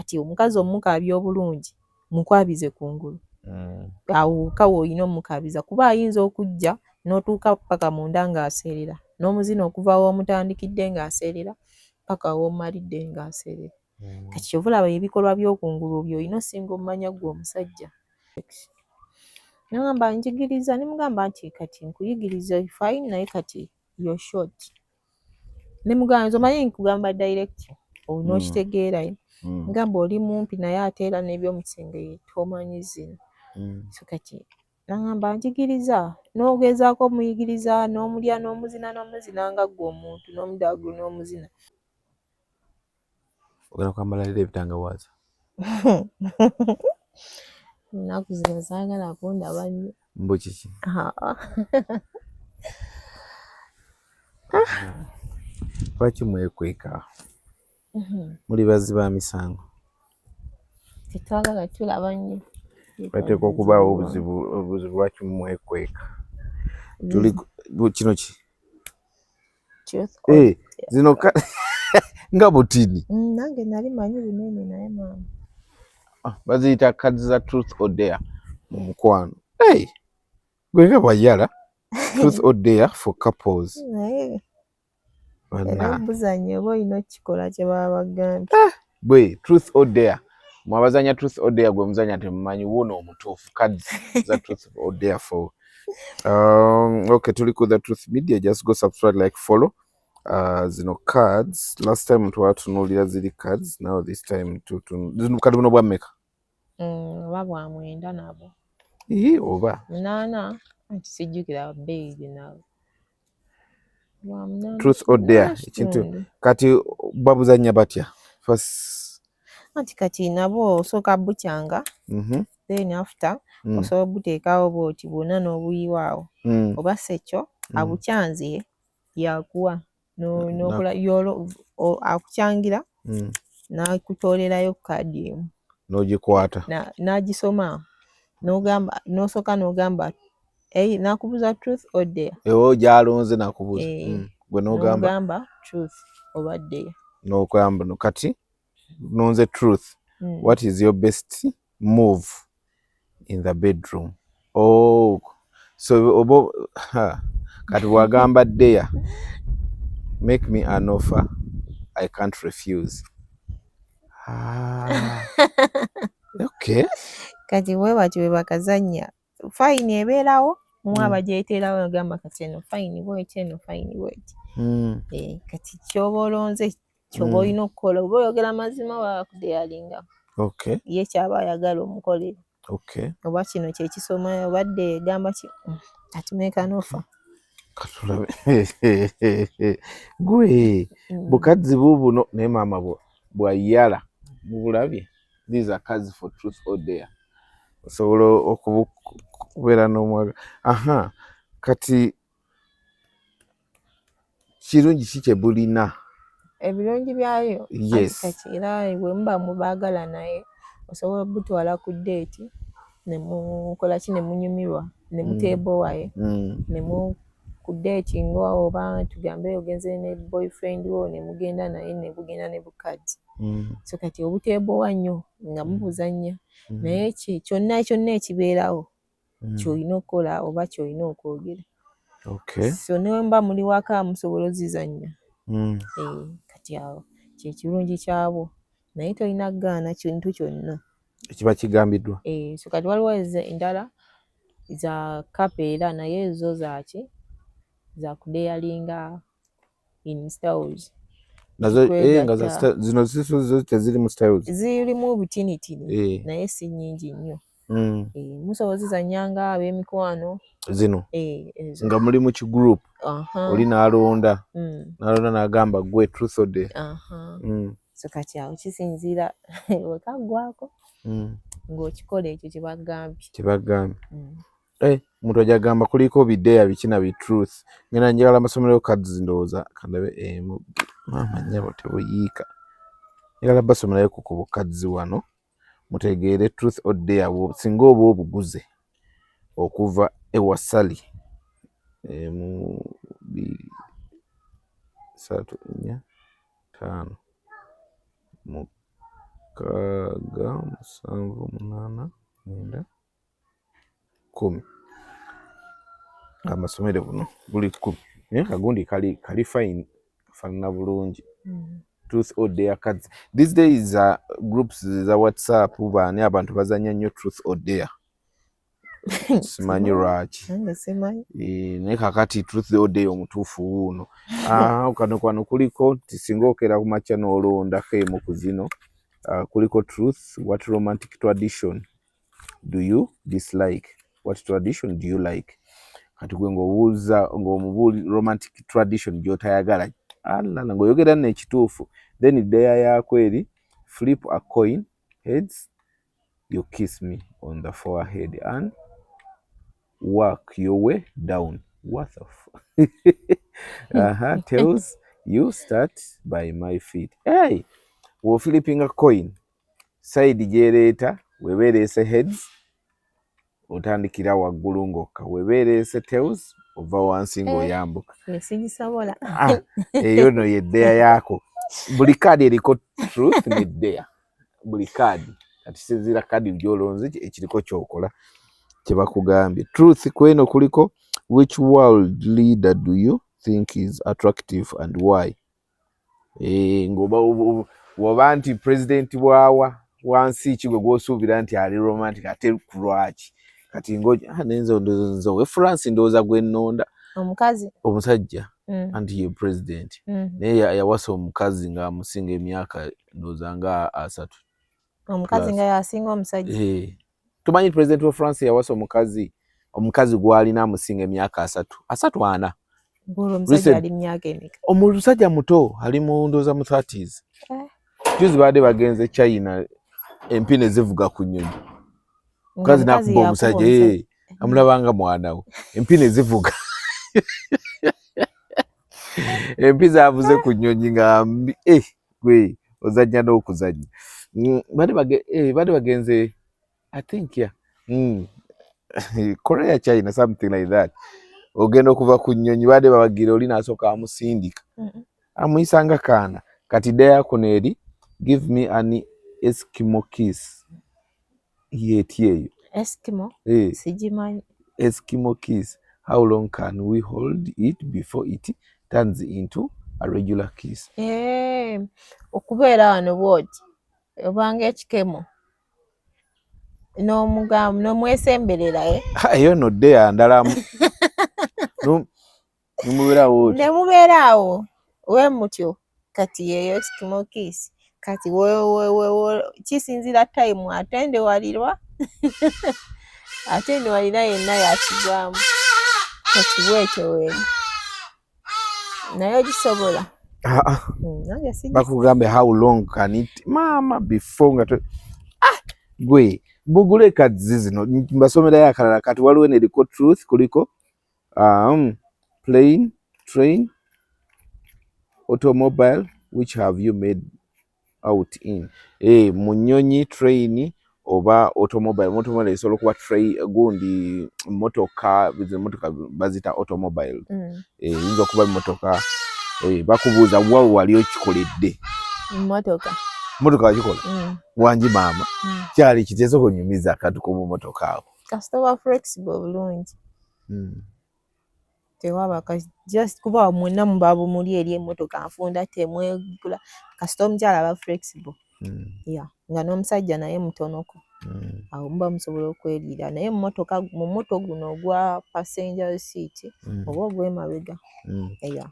kati omukazi omukaabya obulungi mukwabize kungulu. Awo kawo olina omukaabiza kuba ayinza okujja n'otuuka paka munda ng'aseerera, n'omuzina okuva w'omutandikidde ng'aseerera paka w'omalidde ng'aseerera. Kati kyova olaba ebikolwa by'okungulu by'olina osinga ommanya ggwe omusajja. N'agamba njigiriza, ne mugamba nti kati nkuyigiriza fine naye kati you're short. Ne mugamba nti omanyi nkugamba direct n'okitegeera. Ngamba oli mumpi naye ate era n'ebyomusinge tomanyi zino. So kati n'agamba njigiriza, n'ogezaako omuyigiriza n'omulya n'omuzina nga ggwe omuntu n'omudaagu n'omuzina. Ogenda kwambala leero ebitangawaaza? Ennaku zino saagala kundaba nnyo. Mbu kiki? Lwaki mwekweka? Muli bazzi ba misango? Tetwagala tulaba nnyo. Bateekwa okubaawo obuzibu lwaki mwekweka? Kino ki? Zino nga butini. Nange nali manyi bunene naye maama. Baziyita cards za truth or dare mu mukwano. Gwe nga bwayala. Truth or dare for couples. Naye era buzannya oba olina okukikola kye baba bagambye. Bwe truth or dare. Mwabazanya truth or dare gwe muzanya temumanyi wuno omutuufu. Cards za truth or dare for. Okay, tuli ku The Truth Media. Just go subscribe, like, follow. Zino cards. Last time twatunuulira ziri cards. Now this time zino kati buno bwa mmeka? Oba bwa mwenda nabo. Oba? 8 anti sijjukira bbeeyi nawe. Truth or dare. Ekintu kati babuzanya batya? First. Anti kati nabo osooka bukyanga. Then after osobola buteekawo bw'oti bwonna n'obuyiwaawo. Oba sekyo abukyanze yakuwa n'okola akukyangira n'akutoolerayo kaadi emu. N'ogikwata. N'agisoma n'ogamba n'osooka n'ogamba n'akubuuza truth or dare. Ewo gy'alonze n'akubuuza. Gwe n'ogamba truth oba dare. N'ogamba kati nonze truth. What is your best move in the bedroom? So kati wagamba dare. Make me an offer I can't refuse. Okay. Kati bwebati bwe bakazanya fine ebeerawo mwaba gyeterawo ogamba kati eno fine bw'eti eno fine bw'eti. Kati kyoba olonze kyoba olina okukola oba oyogera mazima oba bakudeyalinga. Okay. Ye kyaba ayagala omukolere. Okay. Oba kino kye kisoma obadde egamba ki kati make an offer. Katulabe. Gwe bukadzi bubuno naye maama bwayala mubulabye. These are cards for truth or dare. Osobola okubeera n'omwaga. Kati kirungi ki kye bulina? Ebirungi byayo. Yes. Kati era bwe muba mubaagala naye osobola butwala ku date ne mukola ki ne munyumirwa ne muteebowaye ne mu ku date oba tugambe ogenze ne boyfriend wo ne mugenda naye ne bugenda ne bukadzi. So kati obuteebowa nnyo nga mubuzanya naye kyonna ekibeerawo ky'olina okukola oba ky'olina okwogera. Okay. So ne mba muli waka musobola ozizannya. Kati awo kye kirungi kyabo naye tolina kugaana kintu kyonna ekiba kigambiddwa. So kati waliwo endala za kapeera naye ezo zaki za kudeyalinga in styles. Nazo nga zino zisuzo teziri mu styles. Zirimu butinitini naye si nnyingi nnyo. Musobola zizannyanga ab'emikwano. Zino nga muli mu kigroup oli n'alonda n'agamba gwe truth or dare. So kati awo kisinziira wekaggwako ng'okikola ekyo kye bagambye. Omuntu ajagamba kuliko bideya biki na bitruth. Ngenda njagala amasomero cards ndowooza kandabe maama nnyabo tebuyiika. Njagala basomerayo ku cards wano mutegeere truth or dare singa oba obuguze okuva ewasali 1 2 3 4 5 Kaga 7 8 9 10 amasomero buno buli 10 kagundi kali fine kafaanana bulungi. Truth or dare cards these days groups za WhatsApp baani abantu bazanya nnyo truth or dare. Simanyi lwaki naye kakati truth or dare omutuufu wuuno. Kano kuliko tisinga okera ku makya n'olondako emu ku zino. Kuliko truth, what romantic tradition do you dislike? What tradition do you like? Kati gwe ng'obuuza ng'omubuuli romantic tradition gy'otayagala ng'oyogera n'ekituufu. Then dare yaako eri flip a coin, heads you kiss me on the forehead and work your way down. What the fuck? Tails you start by my feet. Hey, wo flipping a coin side gy'ereeta webeereese heads otandikira waggulu ng'okka, webeereese tails ova wansi ng'oyambuka. Eyo no ye dare yaako. Buli kaadi eriko truth ne dare. Buli kaadi kati sinzira kaadi gy'olonze ekiriko kyokola kye bakugambye. Truth kweno kuliko which world leader do you think is attractive and why? Ngoba nti president wansi ki gwe gw'osuubira nti ali romantic ate ku lwaki? Kati nenzo we France ndowooza gwe nnonda omusajja anti ye president naye yawasa omukazi ng'amusinga emyaka ndowooza nga 3. Omukazi nga yasinga omusajja. Tumanyi president wa France yawasa omukazi gw'alina amusinga emyaka 3 4. Omusajja ali myaka emeka? Omusajja muto ali mu ndowooza mu 30s. Juzi baade bagenze China empine zivuga ku nnyonyi. Mukazi nakuba omusajja amulabanga mwana we empine zivuga. Empi zaavuze ku nnyonyi nga gwe ozajja n'okuzajja. Baade bagenze I think Korea China something like that. Ogenda okuva ku nnyonyi baade babagira oli n'asooka amusindika amuyisanga kaana. Kati dare kuno eri give me an Eskimo kiss. Eyo Eskimo sigimanyi. Eskimo kiss. How long can we hold it before it turns into a regular kiss? Okubeera wano bwoti obanga ekikemo n'omwesemberera eyo no dare ndalamu. Nemubeeraawo we mutyo. Kati yeyo Eskimo kiss kati kisinzira time atendewalirwa atendewalira yenna yakigwamu kati bwekyo weeri naye ogisobola. Bakugambe how long can it mama before nga gwe bugule kazi zino mbasomerayo akalala. Kati waliwo neriko truth kuliko plane, train, automobile, which have you made out in? Mu nnyonyi, train oba automobile. Automobile esobola okuba gundi motoka bazita automobile. Yinza okuba motoka. Bakubuuza wa wali okikoledde motoka wakikola wangi maama kyali kiteeso kunyumiza akatuko mu motoka awo. Kasitoba flexible bulungi. Tewaba just kuba mwena mubabu muli eri emmotoka nfunda temwegula kasita omukyala aba flexible. Nga n'omusajja naye mutonoko awo muba musobola okweriira naye mu moto guno ogwa passenger seat oba ogw'emabega.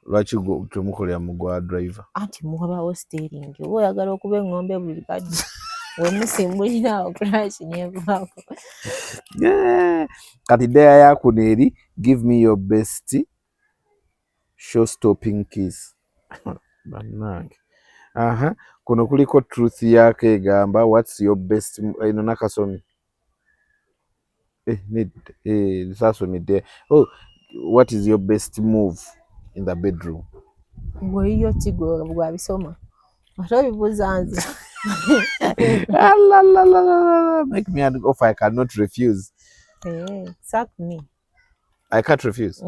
Lwaki temukolera mu gwa driver? Anti muwabawo steering oba oyagala okuba eŋŋombe buli kadde wemusimbulirawo crash nevaako. Kati dare yakuno eri give me your best show stopping kiss. Bannange kuno kuliko truth yaako egamba what's your best eno nakasomi sasomedde. What is your best move in the bedroom? Gweyo kigo gwabisoma ate obibuuza nze. Make me an offer I cannot refuse. Suck me. I can't refuse.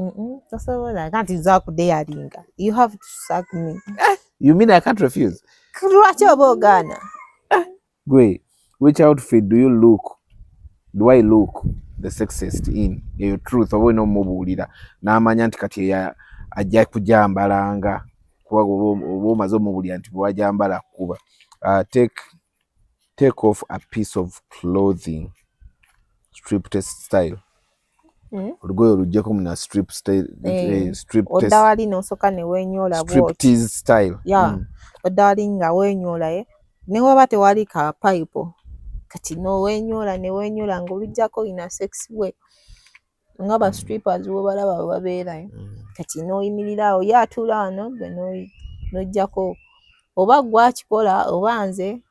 Tasobola kanti zakudeyalinga. You have to suck me. You mean I can't refuse? Lwaki oba ogaana? Gwe, which outfit do I look the sexiest in? Eyo truth oba olina omubuulira n'amanya nti kati ajja kujambalanga kuba oba omaze omubuulira nti bwajambala kuba take off a piece of clothing strip test style. Olugoye oluggyeko muna strip style, odda wali n'osooka ne weenyoola striptease style. Odda wali nga weenyoola ne waba tewali ka pipe kati n'oweenyoola ne weenyoola ng'oluggyako ina sex way nga ba strippers bw'obalaba bwe babeera kati n'oyimirira awo ye atuula wano gwe n'oggyako oba gwakikola oba nze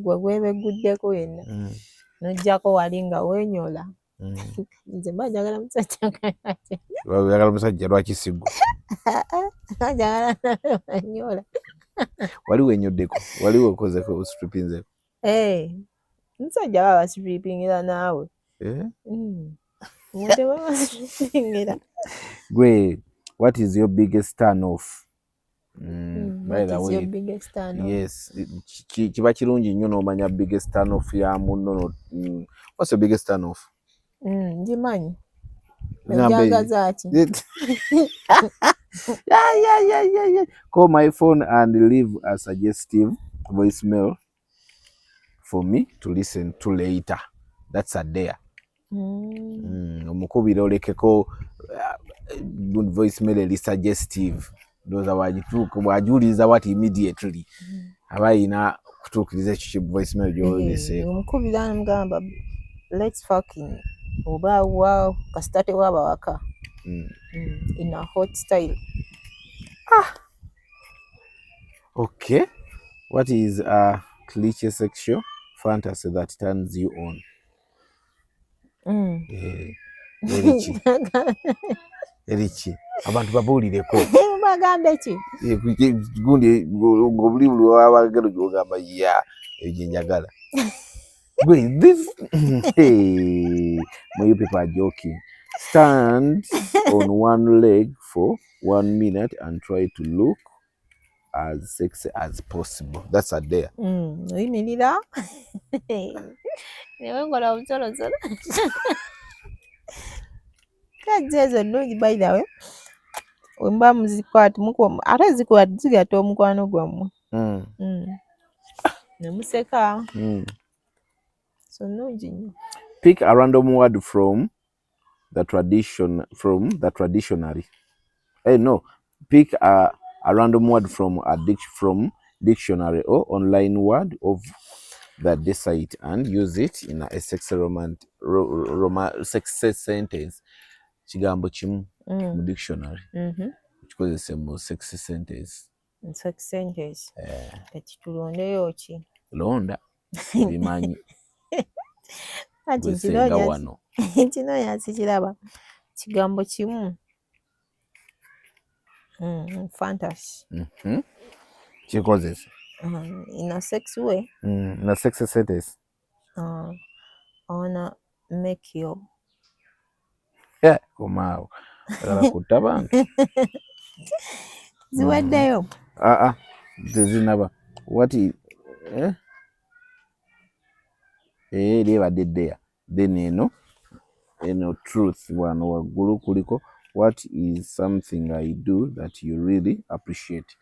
gwe gwebeguddeko yenna n'oggyako wali nga weenyoola. Nze mba njagala musajja kati. Oyagala musajja lwaki sigwa? Njagala weenyoola. Wali wenyuddeko? Wali wekozeko strippinzeko? Musajja baba strippingira naawe. Omuntu baba strippingira. Gwe, what is your biggest turn off? What is your biggest turn off? Yes, kiba kirungi nnyo n'omanya biggest turn off ya munno. What's your biggest turn off? Ngimanyi. Njagaza ati. Call my phone and leave a suggestive voicemail for me to listen to later. That's a dare. Omukubira olekeko voicemail eri suggestive. Ndoza wagituuka bwajuliza what immediately. Aba ina kutuukiriza ekyo voicemail gy'olese. Omukubira namugamba let's fucking oba wow kastate waba waka. In a hot style. Okay. What is a cliche sexual fantasy that turns you on? Erichi. Abantu babuulireko. Bagambe ki? Gundi ng'obuli buli wabagalo gy'ogamba ebyo njagala. Wait, this you people are joking. Stand on one leg for 1 minute and try to look as sexy as possible. That's a dare. Oyimirira. Newe ngola obusolosolo. Kajja ezo nnungi by the way. Wemba muzikwata ate zigata omukwano gwammwe. Nemuseka. So nnungi nnyo. Pick a random word from the dictionary. Pick a random word from dictionary or online word of the decide and use it in a sexy sexy sentence. Kigambo kimu mu dictionary. Kikozese mu sexy sentence. Sexy sentence. Kati tulondeyo ki? Londa. Bimanyi. Kati kinoonya sikiraba. Kigambo kimu. Fantasy. Kikozese. In a sexy way. In a sexy sentence. I wanna make you. Komaawo. Agala kutta abantu. Ziweddeyo. Tezinaba. What is liebadde there. Then eno truth wano waggulu kuliko what is something I do that you really appreciate.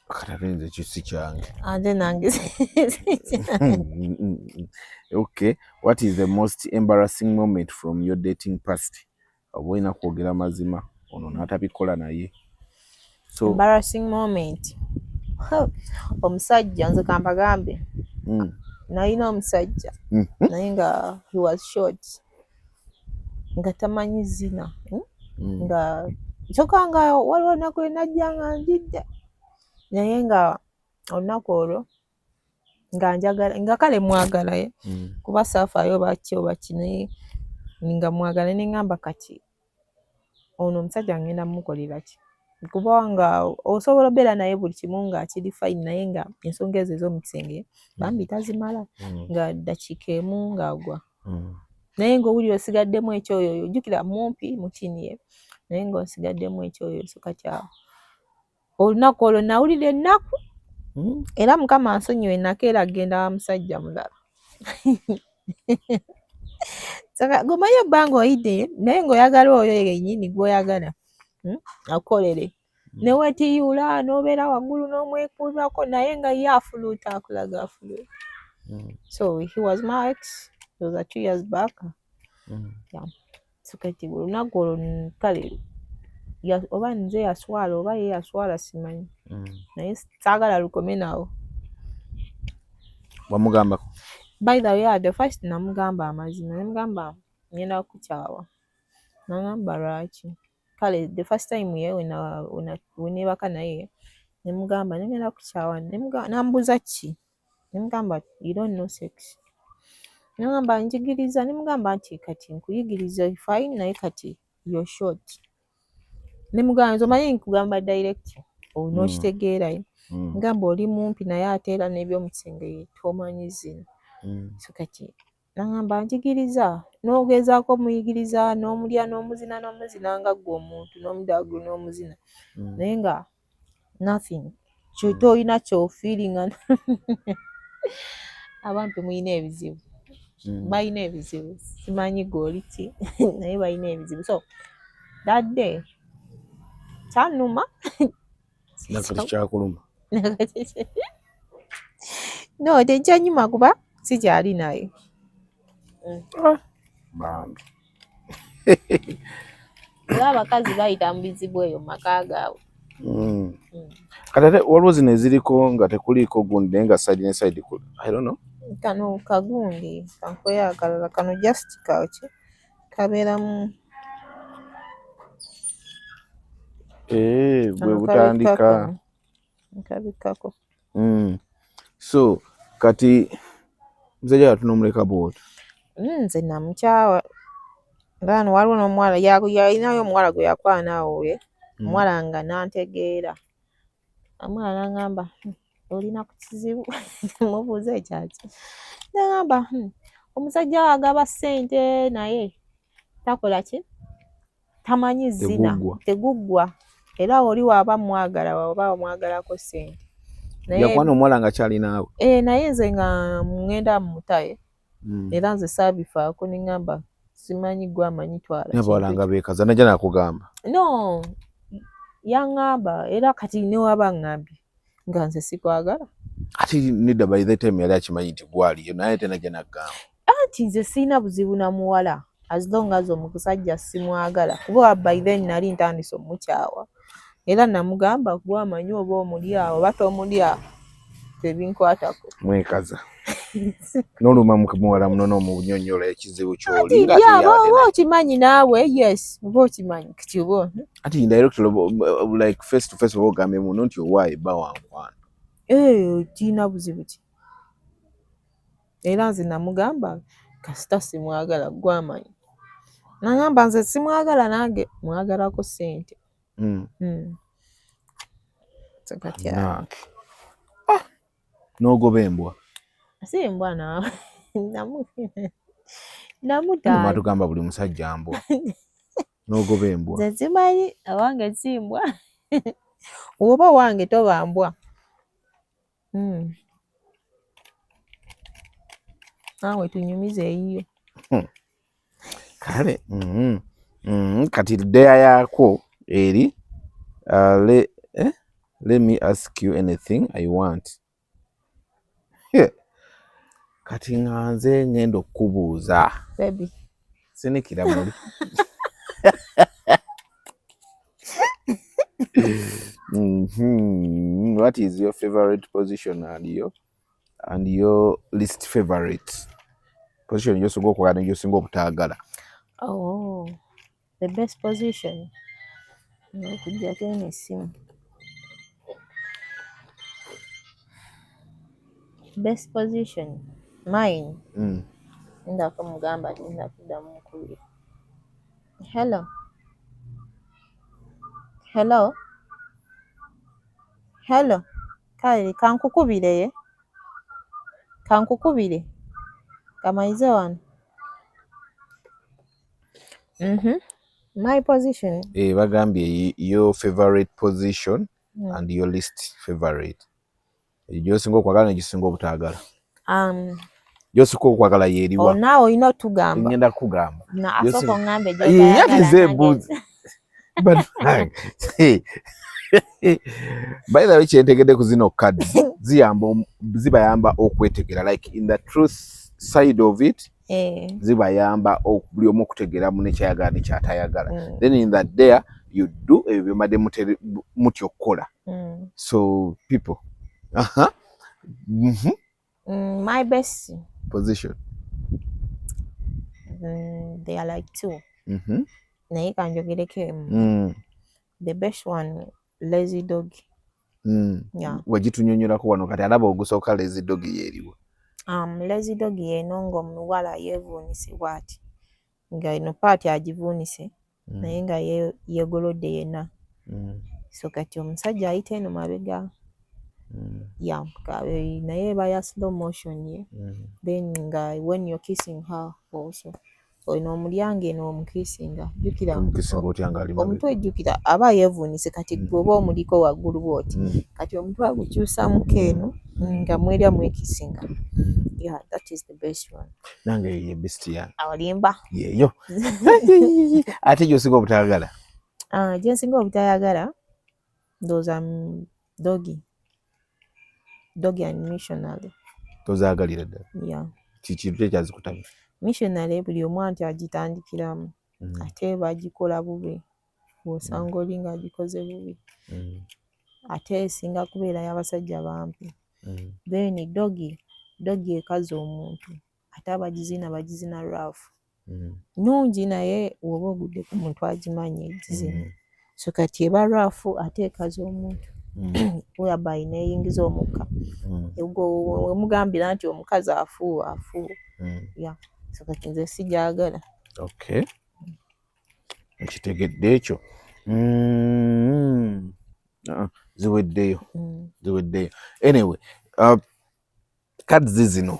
Katatenze kisi kyange. Ate nange. Okay, what is the most embarrassing moment from your dating past? Obwina kwogera mazima ono n'atabikola naye. So embarrassing moment. Omusajja nze kambagambe. Nalina omusajja naye nga he was short nga tamanyi zina nga kyokka nga waliwo olunaku lwe najja nga njidde naye nga olunaku olwo nga njagala nga kale mwagala kuba saafaayo baki oba kino nga mwagala ne ngamba kati ono omusajja ngenda mumukolera ki kubanga osobola obeera naye buli kimu nga kiri fine naye nga ensonga ezo ez'omukisenge bambi tazimala nga ddakiika emu ng'agwa naye ng'owulira osigaddemu ekyoyo ojjukira mumpi mukiniye naye ng'osigaddemu ekyoyo so kati awo olunaku olwo nawulira ennaku Era Mukama ansonyiwe nakeera agenda wa musajja mulala. Saka gomayo ebbanga oyidde naye ng'oyagala oyo yennyini gw'oyagala akolere. Ne weetiyula n'obeera waggulu n'omwekuubako naye nga ye afuluuta akulaga afuluuta. So he was my ex. It was 2 years back. Yeah. So kati olunaku olwo kale oba nze yaswala oba ye yaswala simanyi. Naye saagala lukome nawo. Wamugambako? By the way, the first namugamba amazima. Namugamba ngenda kukyawa. Nagamba lwaki? Kale the first time ye weneebaka naye nemugamba ngenda kukyawa. Nambuuza ki? Nemugamba you don't know sex. Nemugamba njigiriza. Nemugamba nti kati nkuyigiriza fine naye kati you're short. Nemugamba nti omanyi nkugamba direct n'okitegeerayo. Ngamba oli mumpi naye ate era n'eby'omukisenge tomanyi zino. So kati nagamba njigiriza n'ogezaako omuyigiriza n'omulya n'omuzina nga ggwe omuntu n'omudaagulu n'omuzina naye nga nothing ky'olina ky'ofiiringa. Abantu mulina ebizibu, balina ebizibu, simanyi gw'oli ki naye balina ebizibu. So that day kyannuma. Nakati kyakuluma? No, tekyanyuma kuba sikyali naye. Bambi. Era abakazi bayita mu bizibu eyo mu maka gaabwe. Kati ate waliwo zino eziriko nga tekuliiko gundi naye nga side ne side kuli. I don't know. Kano kagundi kankoya akalala kano just kaki kabeeramu. Bwe butandika. Nkabikako. So kati muzajja tunomuleka bw'otyo. Nze namukyawa. Ngano waliwo n'omuwala yalinayo omuwala gwe yakwanaawo we. Omuwala nga nantegeera. Omwana n'agamba olina ku kizibu. Mubuuza ekyaki. N'agamba omusajja agaba ssente naye takola ki? Tamanyi zina. Teguggwa. Era oli waaba mwagala waba omwagalako ssente. Yakwana omuwala nga kyalinawe. Naye nze nga ngenda mutaye. Era nze saabifaako ne ngamba simanyi gwe amanyi twala. N'abawala nga beekaza najja nakugamba. No. Yaŋŋamba era kati ne waba ŋŋambye nga nze sikwagala. Ati nedda by the time yali akimanyi nti gwaliyo naye ate najja nakugamba. Anti nze sirina buzibu na muwala as long as omusajja simwagala. Kuba by then nali ntandise omukyawa. Era namugamba gwe amanyi oba omulya oba tomulya tebinkwatako. Mwekaza. N'oluma muwala muno n'omunyonyola ekizibu ky'oli. Ati oba okimanyi naawe yes oba okimanyi kati oba. Ati indirect like face to face oba ogambe muno nti owaaye bba wankwano. Tiina buzibu ki? Era nze namugamba kasita simwagala gwe amanyi. Nagamba nze simwagala nange mwagalako ssente. N'ogoba embwa? Si embwa naawe. Namutaala. Tugamba buli musajja mbwa. N'ogoba embwa? Nze simanyi awange si mbwa. Oba wange toba mbwa. Naawe tunyumize eyiyo. Kale. Kati ddeya yaako eri let me ask you anything I want. Kati nga nze ngenda okukubuuza. Baby. Sinikira muli. What is your favorite position and your least favorite position gy'osinga okwagala n'egyosinga obutaagala? Oh, the best position. Kujja tena essimu. Best position. Mine. Ndako mugamba tinda kuddamu mukubira. Hello. Hello. Hello. Kale kankukubire ye. Kankukubire. Kamaize wano. My position. Bagambye your favorite position and your least favorite. Gyosinga okwagala negisinga obutaagala. Gyosinga okwagala yeeriwa. Naawe olina otugamba. Ngenda kugamba. Asooka oŋŋambe gy'otayagala. By the way, kyentegedde ku zino cards zibayamba okwetegera, like in the truth side of it, zibayamba buli omu okutegeera mu nekyayagala nekyatayagala. Then in that there you do ebyo madde mutya okukola. So people, my best position, they are like two. Naye kanjogereko emu. The best one, lazy dog. Wagitunyonyolako wano kati alaba ogusooka lazy dog yeeriwa. Lazy dog yeeno ng'omuwala yeevuunise bw'ati nga eno paati agivuunise naye nga yeegolodde yenna. So kati omusajja ayita eno mabega naye eba ya slow motion ye. Then nga when you're kissing her also ono omulyango eno omukisinga jjukira omutwe jjukira aba yeevuunise kati gwoba omuliko waggulu bw'oti kati omutwe agukyusamuko eno nga mwerya mwekisinga. Yeah, that is the best one. Nange ye best yange. Awalimba. Yeyo. Ate gy'osinga obutayagala? Gye nsinga obutayagala ndowooza doggy and missionary. Tozaagalira ddala? Yeah. Kintu ekyazikutamya? Missionary buli omu anti agitandikiramu ate bagikola bubi bw'osanga oli ng'agikoze bubi ate esinga kubeera y'abasajja bampi. Then doggy ekaza omuntu ate bagizina rough nungi naye woba ogudde ku muntu agimanyi egizina. So kati eba rough ate ekaza omuntu whereby neeyingiza omukka wemugambira nti omukazi afuuwa. Yeah. So kati nze sigyagala. Okay. Ekitegedde ekyo. Ziweddeyo. Anyway, cards zino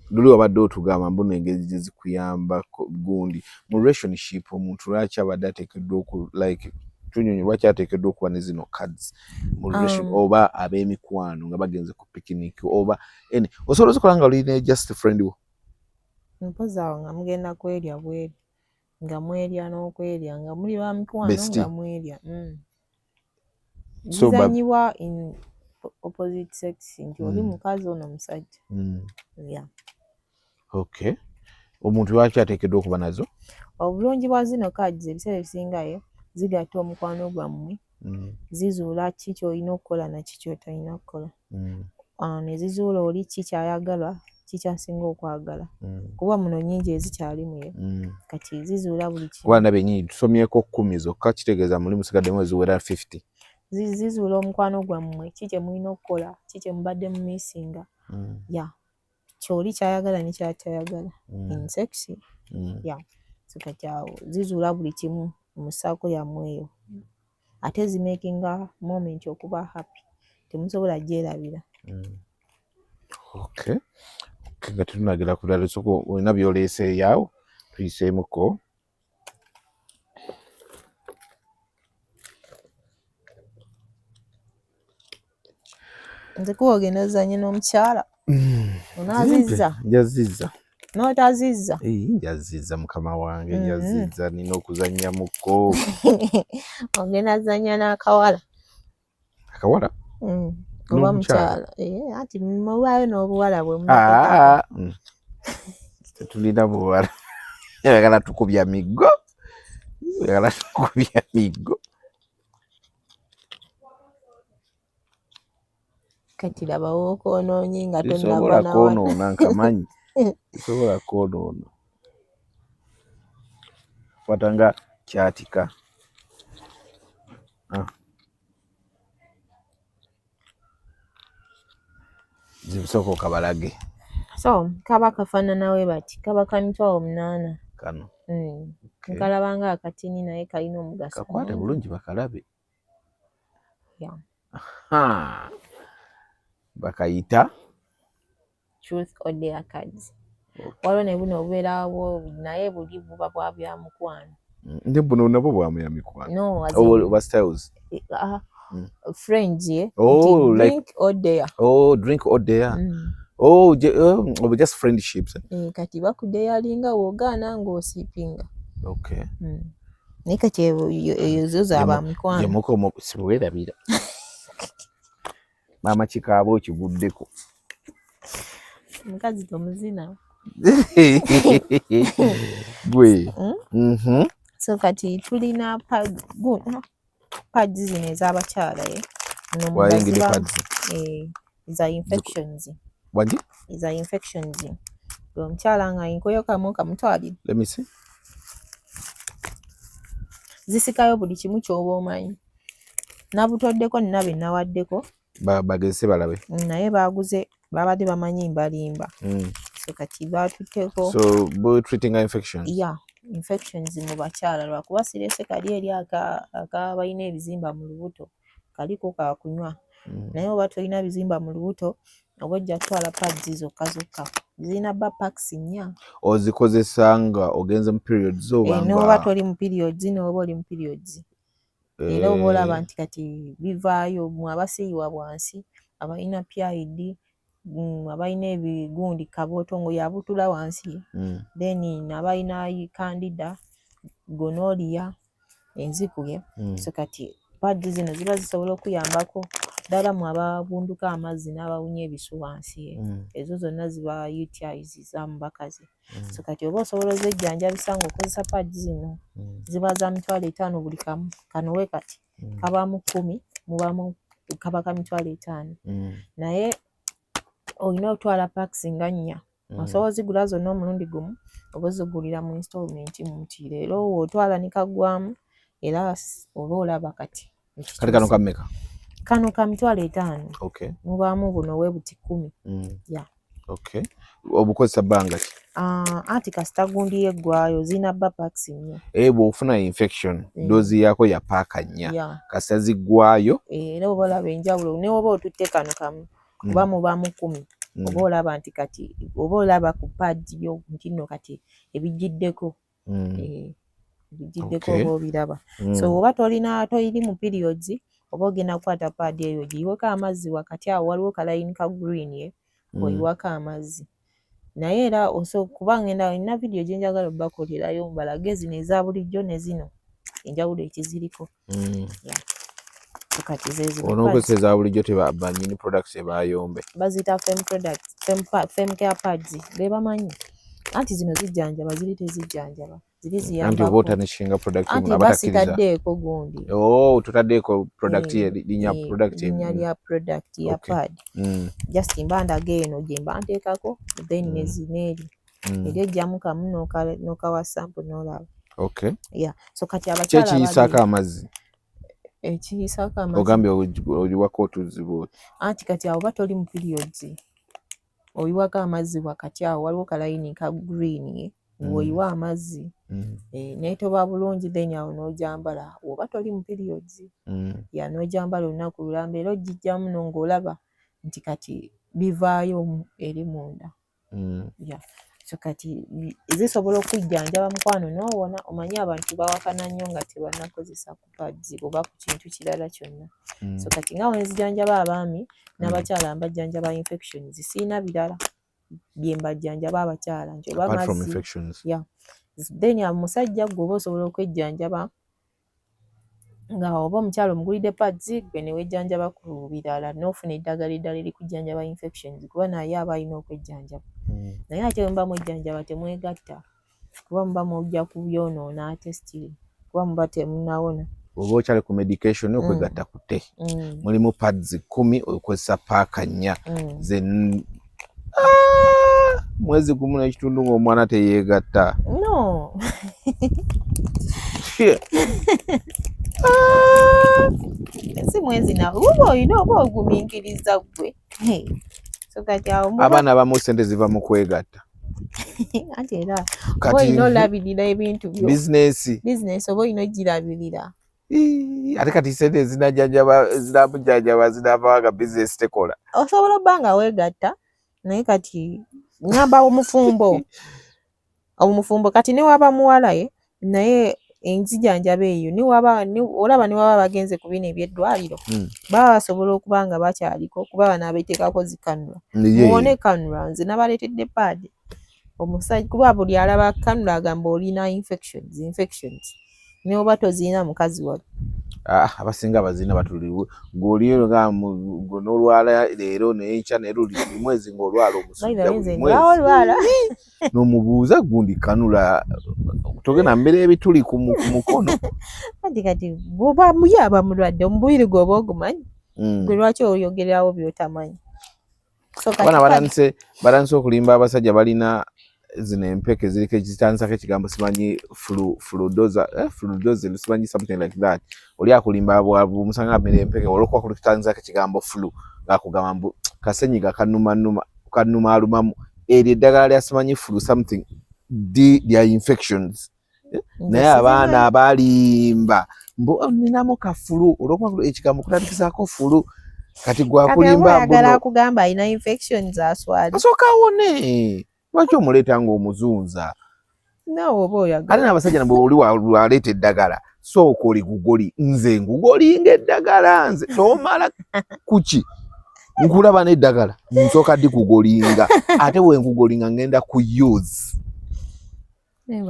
luli wabadde otugamba mbona engeri gye zikuyamba gundi mu relationship omuntu lwaki abadde ateekeddwa like tunyonyi lwaki ateekeddwa okuba ne zino cards mu relationship oba ab'emikwano nga bagenze ku picnic oba osobola ozikola nga olina just friend wo. Mpozi awo nga mugenda kwerya bweru nga mwerya n'okwerya nga muli ba mikwano nga mwerya. Zizanyiwa in opposite sex nti oli mukazi ono musajja. Yeah. Okay. Omuntu lwaki ateekeddwa okuba nazo? Obulungi bwa zino cards ebiseera ebisingayo zigatta omukwano gwammwe, zizuula ki ky'olina okukola na ki ky'otalina kukola. Ne zizuula oli ki ky'ayagala kikyasinga okwagala kuba muno nnyingi ezikyalimuyo kati zizuula buli kimu. Kuba ndaba ennyingi tusomyeko 10 zokka kitegeeza muli musigaddemu eziwera 50. Zizuula omukwano gwammwe ki kye mulina okukola ki kye mubadde mu miisinga. Yeah. Kyoli kyayagala ne kyatayagala in sex. Yeah. So kati awo zizuula buli kimu mu ssaako yammwe eyo ate zimakinga moment okuba happy temusobola gyerabira. Okay. Nga tunagira ku ddala soko olina byoleeseeyo awo tuyiseemuko. Nze kuba ogenda ozannya n'omukyala onaazizza? Njazizza. N'otazizza? Njazizza mukama wange njazizza nina okuzannya muko. Ogenda zannya n'akawala? Akawala? Oba mukyala? Anti mubaayo n'obuwala bwe munatekako. Tetulina buwala. Oyagala tukubya miggo? Oyagala tukubya miggo? Kati laba w'okoonoonye nga tonnava nawa. Tosobola kwonoona nkamanyi. Tosobola kwonoona. Kwata nga kyatika. Zibusooka okabalage. So kaba kafaanana we bati kaba ka mitwalo 8. Kano. Nkalaba nga akatini naye kalina omugaso. Kakwate bulungi bakalabe. Yeah. Bakayita truth or dare cards. Waliwo ne buno obubeerawo naye buli buba bwa mukwano. Nde buno nabwo bwa mikwano. No, oba styles. friends ye like drink or dare just friendships kati bakudeyalinga wogaana ng'osiipinga okay naye kati ezo zaaba mikwano yemuko siwerabira maama kikaaba okiguddeko mukazi tomuzina gwe so kati tulina pads zino ez'abakyala wayengedde pads za infections wagi za infections omukyala nga ayinkoyo kamu kamutwalire let me see zisikayo buli kimu ky'oba omanyi nabutoddeko nina be nawaddeko bagezese balabe naye baguze babadde bamanyi mbalimba so kati batutteko so boy treating infections infections mu bakyala lwakuba sirese kali eri akabalina ebizimba mu lubuto kaliko kakunywa naye oba tolina bizimba mu lubuto oba ojja kutwala pads zokka zirina packs 4 ozikozesa nga ogenze mu periods n'oba toli mu periods n'oba oli mu periods era oba olaba nti kati bivaayo mu abasiiwa bwansi abalina PID abalina ebigundi kabootongo yabutula wansi then abalina candida gonorrhea enzikuye so kati pads zino ziba zisobola okuyambako ddala mu ababunduka amazzi n'abawunya ebisu wansi ezo zonna ziba UTIs za mu bakazi so kati oba osobola ozejjanjabisa ng'okozesa pads zino ziba za $5,000 buli kamu kanowe kati kabaamu 10 mubaamu kaba ka $5,000 naye olina otwala packs nga 4 osobola ozigula zonna omulundi gumu oba ozigulira mu installment mu nti leero wootwala ne kaggwamu era oba olaba kati kano kameka kano ka $5,000 okay mubaamu buno webuti 10 okay obukozesa bbanga ki anti kasita gundi yeggwayo zina packs 4 bw'ofuna infection doozi yaako ya paaka 4 kasita ziggwayo era oba olaba enjawulo ne oba otutte kano kamu oba mubaamu 10 oba olaba nti kati oba olaba ku pads yo nti nno kati ebijiddeko ebijiddeko oba obiraba so oba toliri mu periods oba ogenda kukwata pad eyo giyiweko amazzi wakati awo waliwo kalayini ka green oyiwako amazzi naye era kuba ngenda nina vidiyo gye njagala obbakolerayo mbalage zino eza bulijjo ne zino enjawulo ekiziriko kati onokozesa eza bulijjo tebanyini products ebayombe bazita fem care pads be bamanyi anti zino zijjanjaba ziri tezijjanjaba ziri ziyambako anti basitaddeeko gundi tutaddeeko product linnya lya product ya pad just mbandaga eno gye mba nteekako then nezineeri eri ejjamu kamu n'okawa sample n'olaba so kati abakyala kyekiyisaako amazzi ekiyisaako amazzi ogambye oyiwako otuzibu anti kati awo ba toli mu periods oyiwako amazzi wakati awo waliwo kalayini ka green ng'oyiwa amazzi neetoba bulungi then awo n'ojambala oba toli mu periods n'ojambala olunaku lulamba era ogijjamu no ng'olaba nti kati bivaayo eri munda so kati zisobola okujjanjaba mukwano n'owona omanyi abantu bawakana nnyo nga tebannakozesa ku pads oba ku kintu kirala kyonna so kati nga wenzijjanjaba abaami n'abakyala mbajjanjaba infections siina birala bye mbajjanjaba abakyala nti oba amazzi then omusajja gwe oba osobola okwejjanjaba nga oba omukyala omugulidde pads gwe ne wejjanjaba ku birala n'ofuna eddagala erikujjanjaba infections kuba naye aba alina okwejjanjaba naye ate bwe muba mwejjanjaba temwegatta kuba muba mujja kubyonoona ate still kuba muba temunnawona oba okyali ku medication okwegatta kutte mulimu pads 10 okozesa paaka 4 mwezi gumu n'ekitundu ng'omwana teyeegatta no si mwezi nawe uba olina oba ogumiikiriza gwe so kati awo abaana abamu sente ziva mu kwegatta anti era oba olina olabirira ebintu byo bizinesi oba olina ogirabirira ate kati sente zinamujjanjaba zinavanga bizinesi tekola osobola obba nga weegatta naye kati ngamba omufumbo kati ne waba muwala ye naye enzijanjaba eyo olaba ne waba bagenze ku bino eby'eddwaliro baba basobola okuba nga bakyaliko kuba bano abeetekako zikanula muwone kanula nze nabaleetedde paadi omusajja kuba buli alaba kanula agamba olina infections ne oba tozirina mukazi wa abasinga abazina batuliwe ng'oliyo nga n'olwala leero n'enkya naye luli mwezi ng'olwala omusujja buli mwezi n'omubuuza gundi kanula togenda mbere ebituli ku mukono kati bw'oba muyaba mulwadde omubiri gwe oba ogumanyi gwe lwaki oyogererawo by'otamanyi abaana balandise okulimba abasajja balina zino empeke ziriko ekitandisako ekigambo simanyi fludoza simanyi something like that oli akulimba bw'omusanga amera empeke olwokuba kuli kitandisako ekigambo flu ng'akugamba mbu kasenyiga kanumalumamu eryo eddagala lya simanyi flu something lya infections naye abaana abalimba mbu ninamu kafulu olwokuba ekigambo kutandikizaako fulu kati gwakulimba ayagala akugamba alina infections aswali asooka awone lwaki omuleeta ng'omuzunza naawe oba oyagala ate n'abasajja nabwe oli waleeta eddagala sooka oli gugoli nze ngugolinga eddagala nze tomala kuki nkulaba n'eddagala nsooka ddi kugolinga ate we nkugolinga ngenda ku use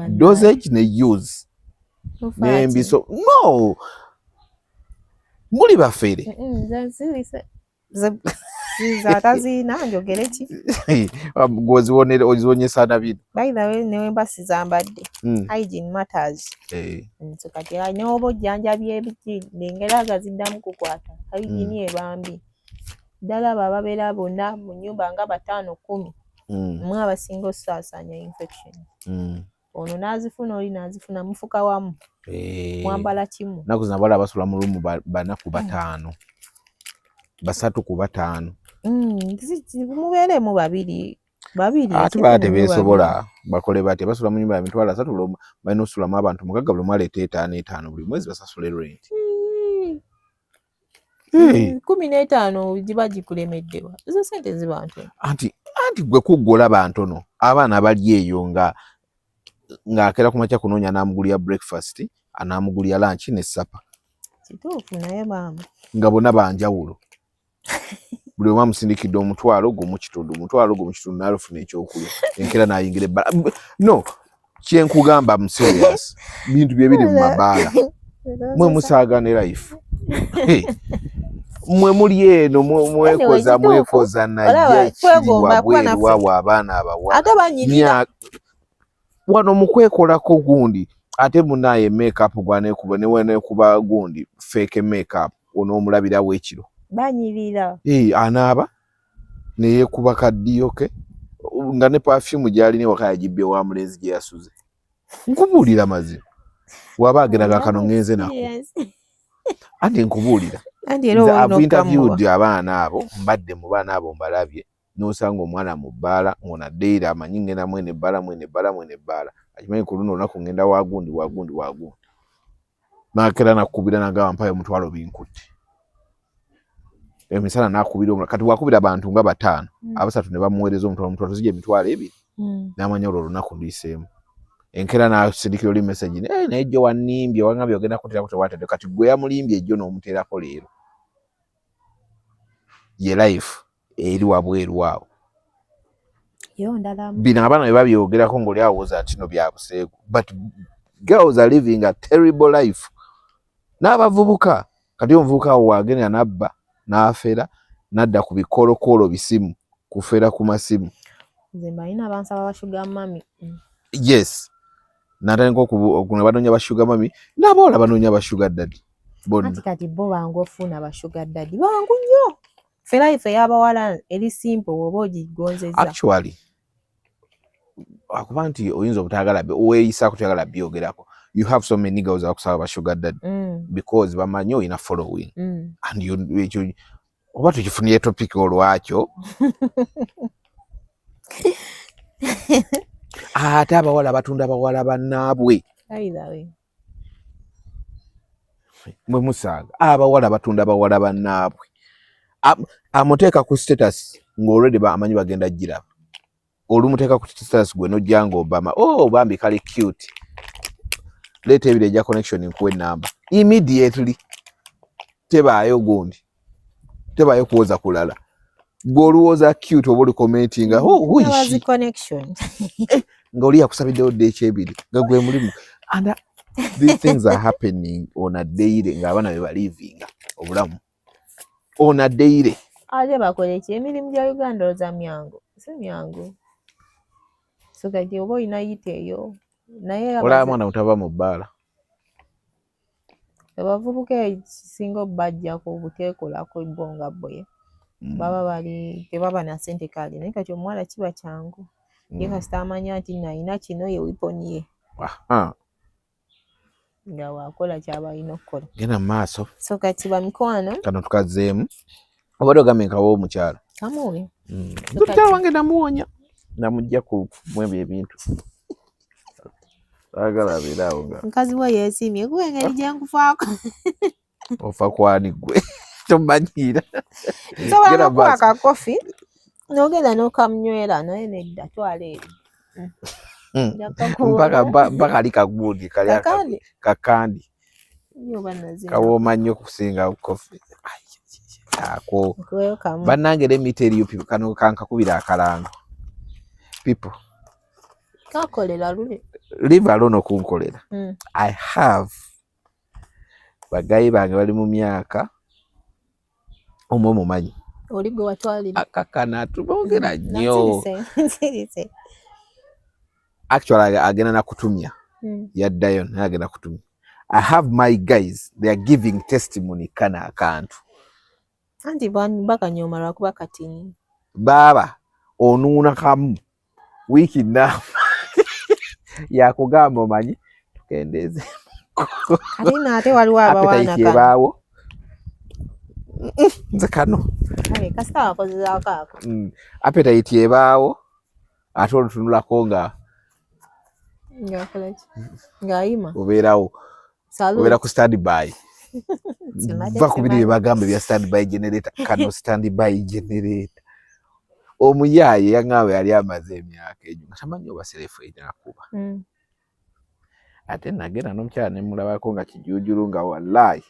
dosage ne use n'embiso no muli bafere zatazina njogere ki ozibonyesa na bino by the way newe mbasi zambadde hygiene matters so kati newoba ojjanjabya ebiti nengera gaziddamu kukwata hygiene ebambi ddala abo ababeera bonna mu nnyumba nga 5-10 mwe abasinga osaasaanya infection ono n'azifuna oli n'azifuna mufuka wamu mwambala kimu naku zina bala basula mu lumu 4 ku 5 3 ku 5 mubeeremu babiri ate baate beesobola bakole bati basula mu nyumba ya mitwalo 3 balina osulamu abantu 6 buli mwezi aleeta 5 buli mwezi basasule rent 15 giba gikulemeddewa ezo sente ziba ntono anti gwe kuggula abantu no abaana abali eyo ng'akera kumakya kunoonya n'amugulira breakfast anamugulira lunch ne supper kituufu naye maama nga bonna banjawulo buli omu amusindikidde omutwalo gwo mu kitundu n'alufuna ekyokulya enkera n'ayingira ebbala no kyenkugamba mu serious bintu bye biri mu mabaala mwe musaagane life mwe muli eno mwekoza naye kiriwa bweru wawo abaana abawala wano mukwekolako gundi ate munaye makeup gwanekuba newenekuba gundi fake makeup onoomulabirawo ekiro banyirira anaaba neyekuba kaddiyo ke nga ne perfume gyalina ewaka yagibbye wa mulenzi gye yasuze nkubuulira mazima waba ageraga kano ngenze nako anti nkubuulira I've interviewed abaana abo mbadde mu baana abo mbalabye n'osanga omwana mu bbaala ng'ona ddeira amanyi ngenda mwene ebbaala akimanyi ku luno olunaku ngenda wagundi naakera nakubira nagamba mpayo omutwalo binkutte emisana nakubira kati wakubira abantu nga 5 abasatu ne bamuweereza omutwalo zijja emitwalo 2 n'amanya olwo olunaku ndiseemu enkera nasindikira oli message naye jjo wannimbye wangambye ogenda kuteerako tewatedde kati gwe yamulimbye ejjo n'omuteerako leero ye life eri wabweru awo bino abaana bye babyogerako ng'oli awooza nti no bya buseegu but girls are living a terrible life n'abavubuka kati omuvubuka awo wagenda nabba n'afera nadda ku bikolokolo bisimu kufera ku masimu yes natandika okuna banoonya bashuga mami n'abawala banoonya bashuga daddy kati bo bangu ofuna abashuga daddy bangu nnyo fera ife y'abawala eri simple oba ogigonzeza actually akuba nti oyinza obutayagala weeyisa kutayagala byogerako you have so many girls akusaba bashuga daddy because bamanyi oyina following and ekyo oba tukifuniye topic olwakyo ate abawala batunda abawala bannaabwe mwe musaaga abawala batunda abawala bannaabwe amuteeka ku status ng'olredi amanyi bagenda giraba olumuteeka ku status gwe nojja ng'obama bambi kali cute leeta ebiri ejja connection nkuwa enamba immediately. Tebaayo gundi, tebaayo kuwoza kulala. Gw'oluwooza cute oba oli commentinga who is she connection nga oli yakusabiddewo dde ekyebiri nga gwe mulimu. And these things are happening on a daily ng'abaana be balivinga obulamu on a daily. Ate bakola ki emirimu gya Uganda olowooza myangu si myangu. So kati oba olina yite eyo naye olaba mwana mutava mu bbaala. Abavubuka ekisinga bajjako obuteekolako ebbonga bwe baba bali tebaba na ssente kale naye kati omuwala kiba kyangu ye kasita amanya nti nalina kino ye wiponi ye nga wakola kyaba alina okukola. Genda mu maaso. So kati bamikwano kano tukazzeemu obadde ogambye nkawo omukyala kamuwe mukyala wange namuwonya namugja ku mwebyo ebintu agala abeerawo nga mukazi we yeesiimye gwe engeri gyenkufaako ofa kwani gwe tomanyiira. Sobola nokuwa akakofi n'ogenda n'okamunywera naye nedda twala eri mpaka ali kagundi kali kakandi kawooma nnyo okusinga kofi ako bannange lemita eriyo kano kankakubira akalango people kakolera lule leave alone okunkolera. I have bagayi bange bali mu myaka omwe mumanyi oli gwe watwalira akakana tubongera nnyo actually agenda na kutumya yaddayo naye agenda kutumya. I have my guys, they are giving testimony kana akantu anti bakanyoma lwakuba katini baba onuuna kamu wiiki nnamba yakugamba omanyi tukendeeze ate naate waliwo abawaana ebaawo nze kano kasita wakozezaako ako appetite ebaawo ate olutunulako nga ng'ayima obeerawo obeera ku standby. Va ku biri bye bagamba ebya standby generator. Kano standby generator omuyaaye yaŋŋaawe yali amaze emyaka egyo nga tamanyi oba serefu enakuba ate nagenda n'omukyala ne mulabako nga kijuujulu nga wallaahi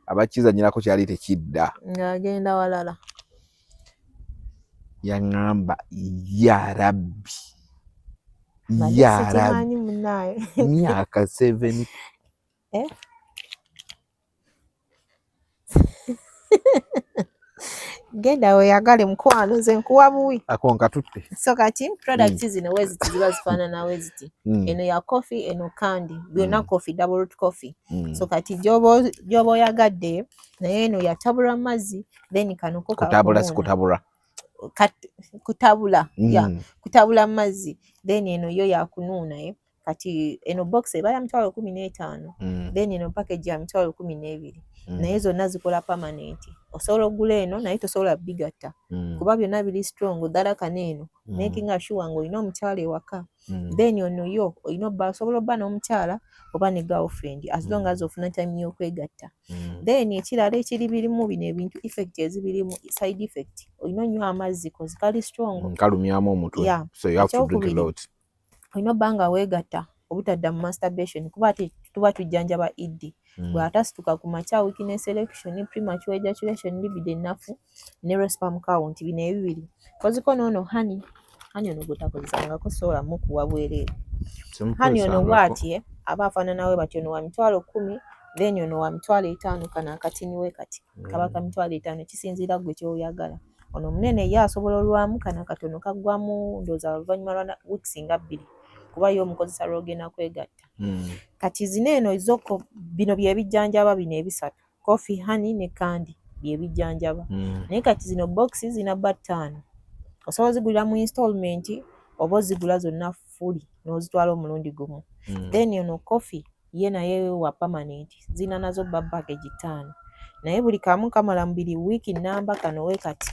abakizanyirako kyali tekidda ng'agenda walala. Yaŋŋamba ya rabbi myaka 7 genda weyagale mukwano nze nkuwa buwi ako nkatutte. So kati products zino weziti ziba zifaanana weziti eno ya coffee eno kandi byonna coffee double root coffee. So kati gyoba oyagadde naye eno ya tabula mazzi then kano ko kutabula kutabula mazzi then eno yo yakunuuna kati eno box eba ya $15 then eno package ya $12 naye zonna zikola permanent. Osobola ogula eno naye tosobola bigatta kuba byonna biri strong ddala eno making sure nga olina omukyala ewaka then ono yo osobola obba n'omukyala oba ne girlfriend as long as ofuna time y'okwegatta. Then ekirala ekiri birimu bino ebintu effect ezibirimu side effect olina onywa amazzi kozi kali strong kalumyamu omutwe so you have to drink a lot. Olina obba nga weegatta obutadda mu masturbation kuba tuba tujjanjaba iddi bw'atasituka ku makya weakness selection premature ejaculation libido ennafu ne sperm count bino ebibiri koziko noono hani ono gwetakozesangako sobola mukuwa bwereere. Hani ono bw'ati aba afaananawe bati ono wa $10,000 then ono wa $5,000 kano akatini we kati kabaka $5,000 kisinziira gwe kyoyagala. Ono munene ye asobola olwamu kano akatono kaggwamu ndooza oluvannyuma lwa weeks nga 2 kuba yo omukozesa lw'ogenda kwegatta. Kati zino eno izoko bino byebijjanjaba bino ebisatu coffee honey ne kandi byebijjanjaba naye kati zino box zina $5 osobola zigulira mu installment oba ozigula zonna fully n'ozitwala omulundi gumu. Then ono coffee ye naye wa permanent zina nazo package 5 naye buli kamu kamala 2 wiiki namba kano we kati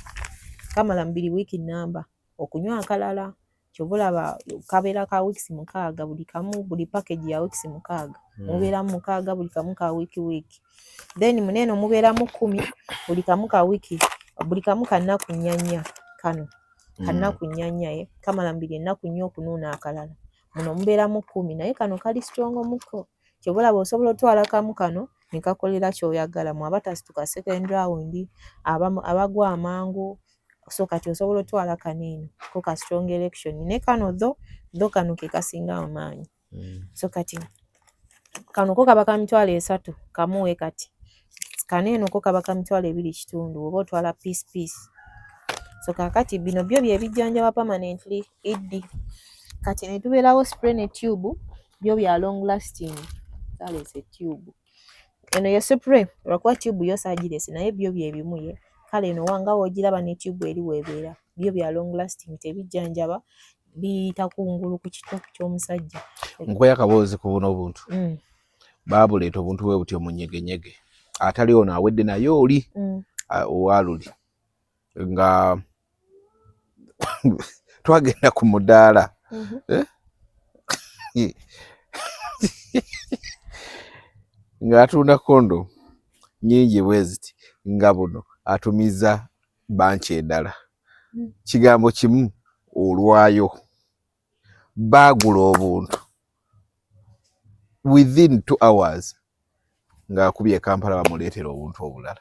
kamala 2 wiiki namba okunywa akalala kyobulaba kabeera ka weeks 6 buli kamu buli package ya weeks 6 mubeeramu 6 buli kamu ka wiiki then muneno mubeeramu 10 buli kamu ka wiiki buli kamu kannaku 4 kano kannaku 4 kamala 2 ennaku 4 okunuuna akalala muno mubeeramu 10 naye kano kali strong muko kyobulaba osobola otwala kamu kano ne kakolera ky'oyagala mu abatasituka second round abagwa amangu so kati osobola otwala kanene ko ka strong election ne kano dho kano ke kasinga amaanyi so kati kano ko kaba ka mitwalo 3 kamuwe kati kaneno ko kaba ka mitwalo 2.5 oba otwala piece so kakati bino byo bye bijjanjaba permanently iddi kati ne tubeerawo spray ne tube byo bya long lasting salese tube eno ye spray lwakuba tube yo sagirese naye byo bye bimuye kale no wanga wogiraba ne tube eri webeera byo bya long lasting tebijjanjaba biyita kungulu ku kitoko ky'omusajja nkoya kaboozi ku buno obuntu baabuleeta obuntu bwe butyo mu nyegenyege atali ono awedde naye oli owaluli nga twagenda ku mudaala nga atunda kondo nyingi bweziti nga buno atumiza banki endala kigambo kimu olwayo baagula obuntu within 2 hours nga akubye Kampala bamuleetera obuntu obulala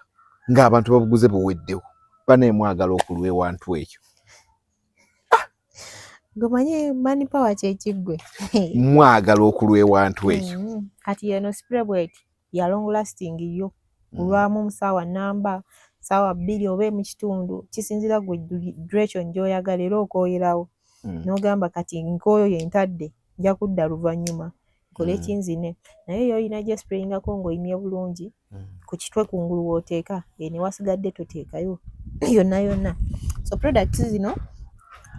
ng'abantu babuguze buweddewo baneemwagala okulwa ewantu ekyo gomanye money power kyekiggwe mwagala okulwa ewantu ekyo kati eno spray bweti ya long lasting yo kulwamu musaawa namba saawa 2 oba mu kitundu kisinzira gwe duration gy'oyagala era okooyerawo n'ogamba kati nkooyo yentadde nja kudda luvannyuma kole kinzine naye yoyina gye sprayingako ng'oyimye bulungi ku kitwe kungulu wooteeka ene wasigadde toteekayo yonna so products zino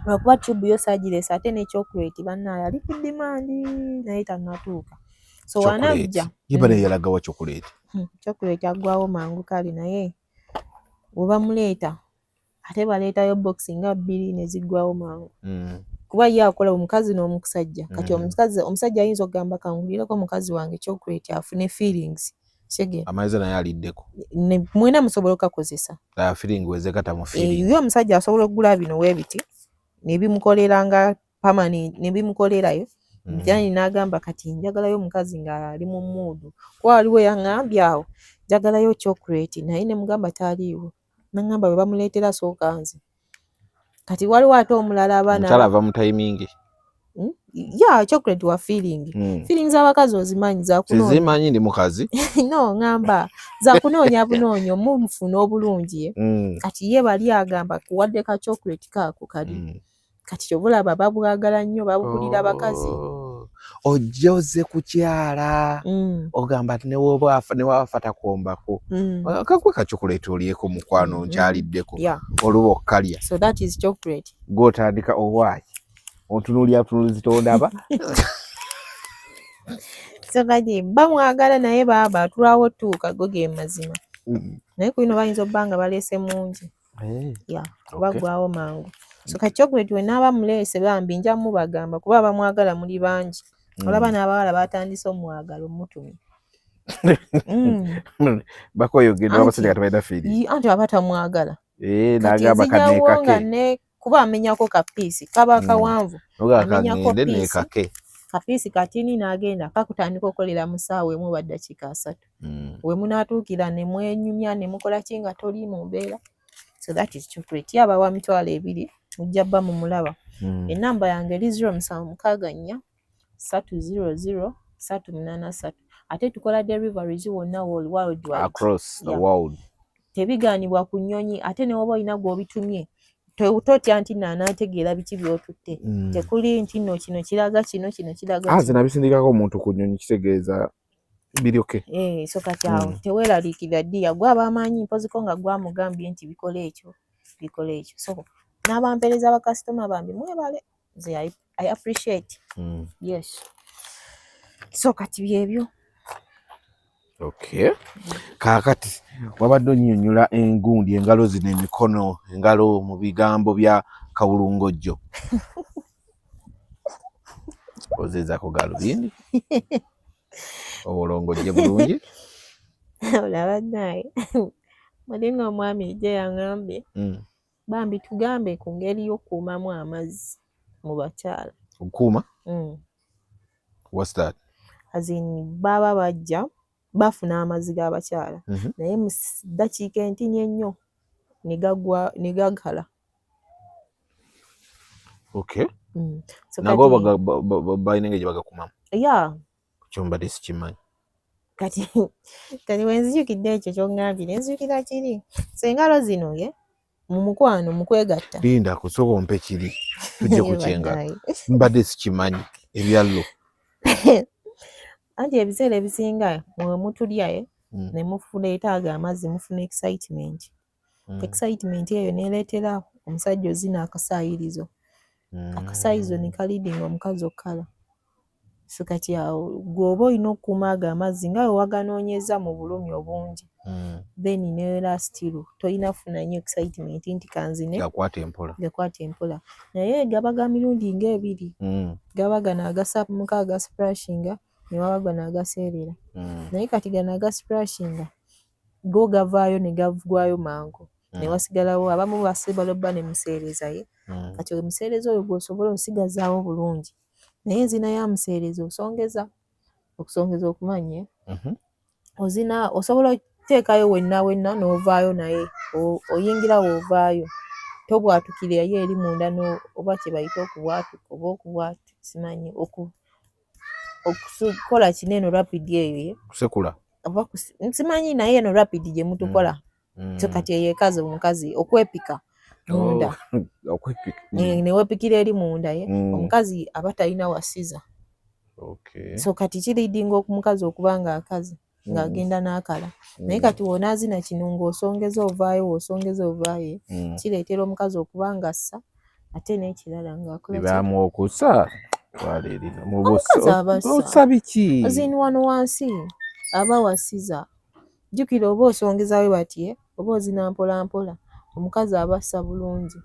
lwakuba tube yo sagiresa ate ne chocolate bannaayo ali ku dimandi naye tannatuuka so wanajja yibane yalaga wa chocolate agwawo mangu kali naye oba muleeta ate baleetayo boxi nga 2 ne ziggwawo mangu kuba ye akola omukazi n'omusajja kati omusajja ayinza okugamba kangulireko mukazi wange chocolate afune feelings shege amaize naye aliddeko mwena musobola okakozesa feeling wezekata mu feeling yo omusajja asobola okugula bino webiti nebimukolera nga permanent nebimukolerayo jani n'agamba kati njagalayo omukazi nga ali mu mood kwa waliwo yaŋŋambye awo njagalayo chocolate naye ne mugamba taliiwo n'aŋŋamba bwe bamuleetera sookanze kati waliwo ate omulala abaana omukyala ava mu timing chocolate wa feeling feelings abakazi ozimanyi zakunoonya sizimanyi ndi mukazi no ŋŋamba zakunoonya bunoonya omufuna obulungi kati ye bali agamba kuwadde ka chocolate kaako kali kati kyobulaba babwagala nnyo babugulira abakazi ojjoze kukyala ogamba ati newafa takombako kakwe ka chocolate olyeko mukwano nkyaliddeko oluba okkalya so that is chocolate gw'otandika owaayi ontunuulya tondaba so kati bamwagala naye baba atulawo tuuka go ge mazima naye kuino bayinza obba nga baleese mungi bagwawo mangu so kati chocolate we n'aba muleese bambi nja mubagamba kuba bamwagala muli bangi olaba n'abawala batandise omwagalo mutumye bakoyogera abasajja kati balina fiiri anti abatamwagala n'agamba kaneekake kuba amenyako kapiisi kaba kawanvu amenyako kapiisi katini n'agenda kakutandika okukolera mu ssaawa emu oba ddakiika 3 we munaatuukira ne mwenyumya ne mukola ki nga toli mu mbeera so that is chocolate yaba wa mitwalo 2 mujja bba mu mulaba ennamba yange eri 0764 300 383 ate tukola deliveries wonna worldwide across the world tebigaanibwa ku nnyonyi ate ne woba olina gw'obitumye totya nti naanaategeera biki by'otutte tekuli nti nno kino kiraga kino kiraga nze nabisindikako omuntu ku nnyonyi kitegeeza biryoke so kati awo teweeraliikirira ddi yagwa ab'amaanyi mpoziko nga gwamugambye nti bikola ekyo so n'abampeereza bakasitoma bambi mwebale nze I appreciate yes so kati byebyo kaakati wabadde onnyonnyola engundi engalo zino emikono engalo mu bigambo bya kawulungojjo ozeezako galubindi obulongojje bulungi olaba naye mulinga omwami gye yaŋŋambye bambi tugambe ku ngeri y'okukuumamu amazzi mu bakyala okukuuma what's that azini baba bajja bafuna amazzi g'abakyala naye mu ddakiika entini ennyo ne gagala. Okay. So nago balina engeri gye bagakumamu. Yeah. Kyombadde sikimanyi. Kati wenzijukidde ekyo ky'oŋŋambye ne nzijukira kiri. So engalo zino mu mukwano mu kwegatta. Linda kusooka ompe kiri tujje ku kyengalo. Mbadde sikimanyi ebyallo. Anti ebiseera ebisinga mwe mutulya ne mufuleeta ago amazzi mufuna excitement. Excitement eyo neereetera omusajja ozina akasaayirizo. Akasaayirizo ne kalidinga omukazi okukala. So kati awo gw'oba olina okukuuma ago amazzi nga we waganoonyeza mu bulumi obungi. Then ne lastiru tolina kufuna nnyo excitement nti kanzine gakwata empola. Naye gaba ga mirundi ng'ebiri. Gaba gano agasamuka agasiplashinga ne waba gano agaseerera. Naye kati gano agasiplashinga go gavaayo ne gavugwayo mangu. Ne wasigalawo abamu basobola obba ne museerezayo. Kati omuseereza oyo gw'osobola osigazaawo bulungi. Naye enzina ya museereza okusongeza okumanya osobola okuteekayo wenna n'ovaayo naye oyingira w'ovaayo tobwatukira yo eri munda oba kye bayita okubwatuka simanyi okukola kino eno rapidi eyo kusekula nsimanyi naye eno rapidi gye mutukola so kati eyo ekaze omukazi okwepika munda newepikira eri munda omukazi aba talina wasiza. So kati kiridinga omukazi okuba nga akazi ng'agenda n'akala. Naye kati w'onaazina kino ng'osongeza ovaayo kireetera omukazi okuba nga assa ate n'ekirala ng'akola bibaamu okusa omukazi biki ozini wano wansi aba wasiza. Jjukira oba osongezaayo bati oba ozina mpola mpola omukazi aba assa bulungi.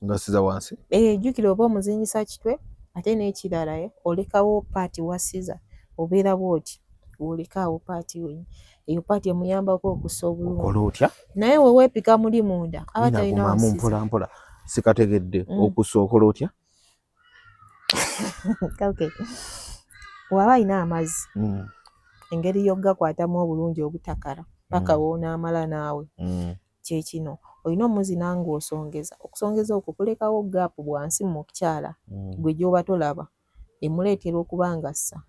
Ngasiza wansi? Jjukira oba omuzinyisa kitwe ate n'ekirala olekawo paati wasiza obeera bw'oti olekaawo paati we eyo paati emuyambako okussa obulungi. Okola otya? Naye we weepika muli munda aba talina wasiza. Mpola mpola sikategedde okussa okola otya? Okay. Waba alina amazzi engeri y'ogakwatamu obulungi obutakala paka w'onaamala naawe kye kino olina omuzina ng'osongeza. Okusongeza okwo kulekawo gaapu bwansi mu kukyala gwe gy'oba tolaba emuleetera okuba nga assa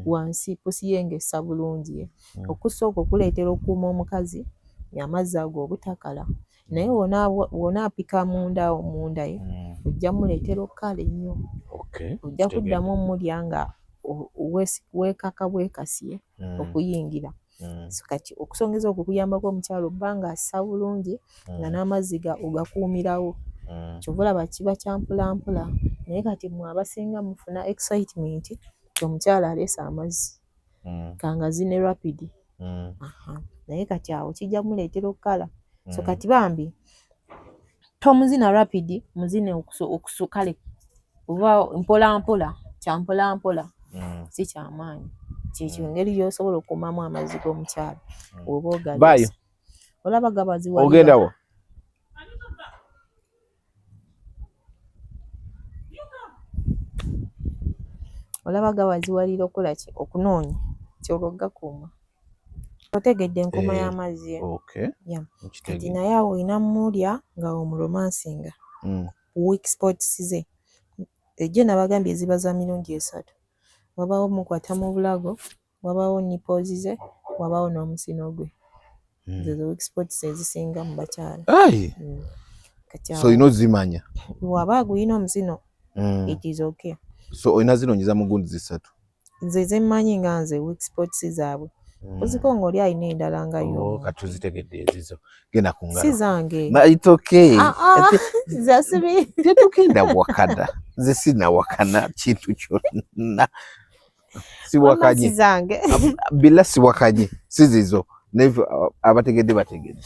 wansi pusi ye ng'essa bulungi. Okussa okwo kuleetera okukuuma omukazi amazzi ago obutakala. Naye w'onaapika munda ojja muleetera okkala ennyo. Ojja kuddamu omulya nga weekaka bwekasye okuyingira. So kati okusongeza okwo kuyambako omukyala obba nga assa bulungi nga n'amazzi ogakuumirawo. Kyova olaba kiba kya mpolampola. Naye kati mmwe abasinga mufuna excitement omukyala aleese amazzi kangazine rapidi. Naye kati awo kijja muleetera okukala. So kati bambi tomuzina rapidi muzine okusukale oba mpolampola kya mpolampola si kyamaanyi. Kyekyo engeri gy'osobola okukuumamu amazzi g'omukyala oba ogaleese. Olaba gabaziwalira. Ogendawo? Olaba gabaziwalira okukola ki? Okunoonya ky'oba ogakuuma. Otegedde enkuuma y'amazzi. Kati naye awo olina mulya nga omuromansinga weak spots ze. Ejjo nabagambye eziba za mirundi 3. Wabaawo mukwata mu bulago, wabaawo nipples ze, wabaawo n'omusino gwe. Zo weak spots ezisinga mu bakyala. So olina ozimanya? Waba gulina omusino it is okay. So olina zinoonyeza mu gundi 3? Nze ze mmanyi nga nze weak spots zaabwe. Oziko ng'oli alina endala nga yo. Kati ozitegedde ezizo. Genda ku ngalo. Si zange. It's okay. Zasibi. Tetugenda wakana. Nze sina wakana kintu kyonna. Siwakanye. Si zange. Bila siwakanye. Si zizo. Abategedde bategedde.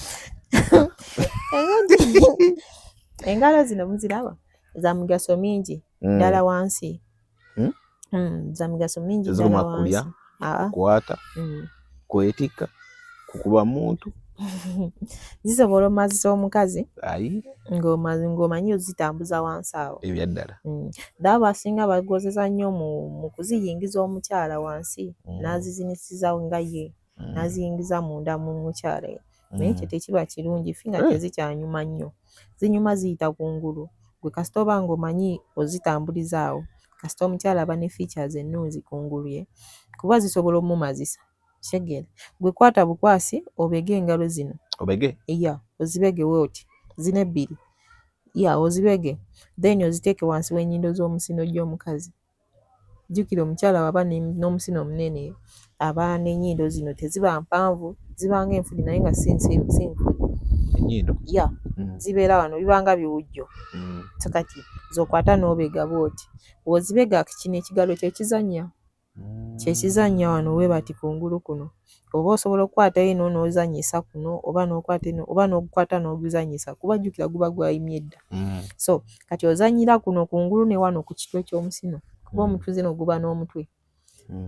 Engalo zino muziraba za mugaso mingi ddala wansi. Za mugaso mingi ddala wansi. Kukwata, kwetika, kukuba muntu, zisobola omazisa omukazi ayi ng'omanyi ozitambuza wansi awo ebyaddala daba abasinga bagozesa nnyo mu kuziyingiza omukyala wansi n'azizinisiza nga ye n'aziyingiza munda mu mukyala naye ekyo tekiba kirungi finga tezikyanyuma nnyo zinyuma ziyita kungulu gwe kasita oba ng'omanyi ozitambuliza awo kasita omukyala aba ne features ennungi kungulu ye kuba zisobola omumazisa kitegeera gwe kwata bukwasi obege engalo zino obege ozibege woti zino ebbiri ozibege then oziteeke wansi w'ennyindo z'omusino gy'omukazi jjukira omukyala waba n'omusino omunene aba n'ennyindo zino teziba mpanvu ziba ng'enfuli naye nga si nfuli ennyindo zibeera wano bibanga biwujjo so kati zokwata n'obega bwoti bw'ozibega kino ekigalo kyekizannya wano we bati kungulu kuno oba osobola okukwata eno n'ozannyisa kuno oba n'okwata eno oba n'okukwata n'oguzannyisa kuba jjukira guba gwayimye edda so kati ozannyira kuno kungulu ne wano ku kitwe ky'omusino kuba omutwe zino guba n'omutwe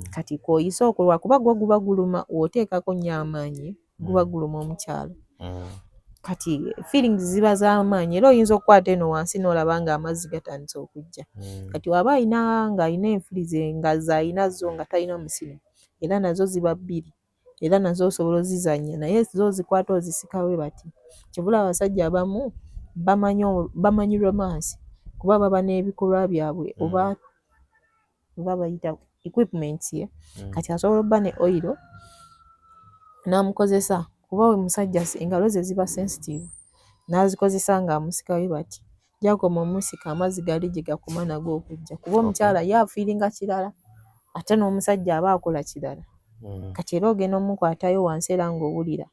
kati kwoyisa okwo lwakuba gwo guba guluma w'oteekako nnyo amaanyi guba guluma omukyala kati feelings ziba z'amaanyi era oyinza okukwata eno wansi n'olaba ng'amazzi gatandise okujja kati waba ng'alina enfuli ze nga z'alina zo nga talina musino era nazo ziba bbiri era nazo osobola ozizannya naye zo zikwata ozisika we bati kyebula abasajja abamu bamanyi romance kuba baba n'ebikolwa byabwe oba bayita equipment ye kati asobola obba ne oil n'amukozesa kuba we musajja engalo ze ziba sensitive n'azikozesa ng'amusika we bati gyakoma omusika amazzi gali gye gakoma nago okujja kuba omukyala ye afiiringa kirala ate n'omusajja aba akola kirala kati era ogenda omukwatayo wansi era ng'owulira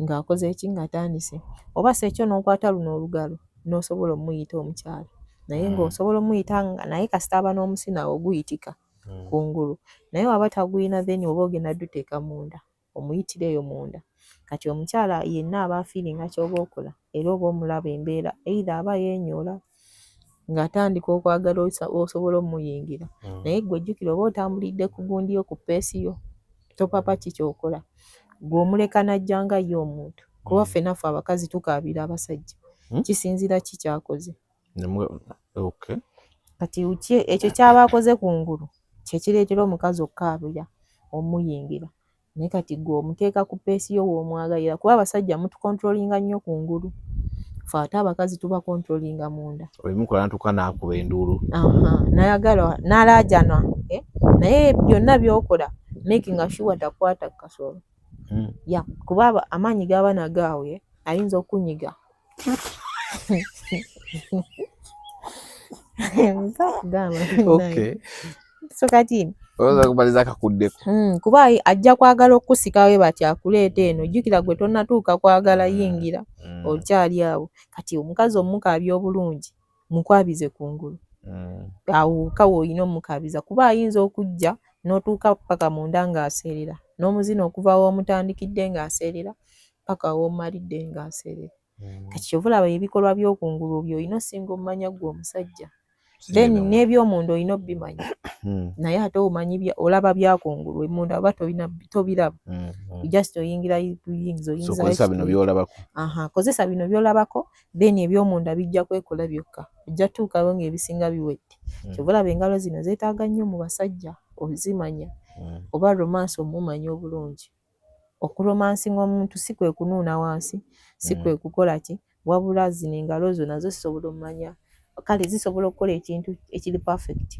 ng'akoze eki ng'atandise oba si ekyo n'okwata luno olugalo n'osobola omuyita omukyala naye ng'osobola omuyita nga naye kasita aba n'omusina awo guyitika kungulu naye waba taguyina then oba ogenda duteeka munda omuyitireyo munda kati omukyala yenna aba afiiringa ky'oba okola era oba omulaba embeera either aba yeenyola ng'atandika okwagala osobola omuyingira naye gwe jjukira oba otambulidde ku gundi yo ku peesi yo topapa ki ky'okola gw'omuleka n'ajja nga ye omuntu kuba ffenaffe abakazi tukaabira abasajja kisinzira ki kyakoze kati ekyo kyaba akoze kungulu kyekireetera omukazi okukaabira omuyingira naye kati gwe omuteeka ku peesi yo w'omwagalira kuba abasajja mutukontrolinga nnyo kungulu ffe ate abakazi tuba kontrolinga munda obimukola natuuka n'akuba enduulu nayagala n'alaajana naye byonna by'okola making sure takwata kasolo kuba amaanyi gaba nagaawe ayinza okunyiga so kati kumaliza akakuddeko kuba ajja kwagala okusika we bati akuleeta eno jjukira gwe tonnatuuka kwagala yingira okyali awo kati omukazi omukaabya obulungi mukwabize kungulu awo w'olina omukaabiza kuba ayinza okujja n'otuuka paka munda ng'aseerera n'omuzino okuva w'omutandikidde ng'aseerera paka w'omalidde ng'aseerera kati kyovulaba ebikolwa by'okungulu by'olina osinga omumanya gwe omusajja then n'ebyomunda olina obimanya naye ate omanyi olaba byakungulu emunda oba tobiraba just oyingira kozesa bino by'olabako then ebyomunda bijja kwekola byokka ojja tuukawo ng'ebisinga biwedde kyovulaba engalo zino zeetaaga nnyo mu basajja ozimanya oba romance omumanya obulungi okuromansinga omuntu si kwe kunuuna wansi si kwe kukola ki wabula zino engalo zo nazo zisobola omumanya kale zisobola okukola ekintu ekiri perfect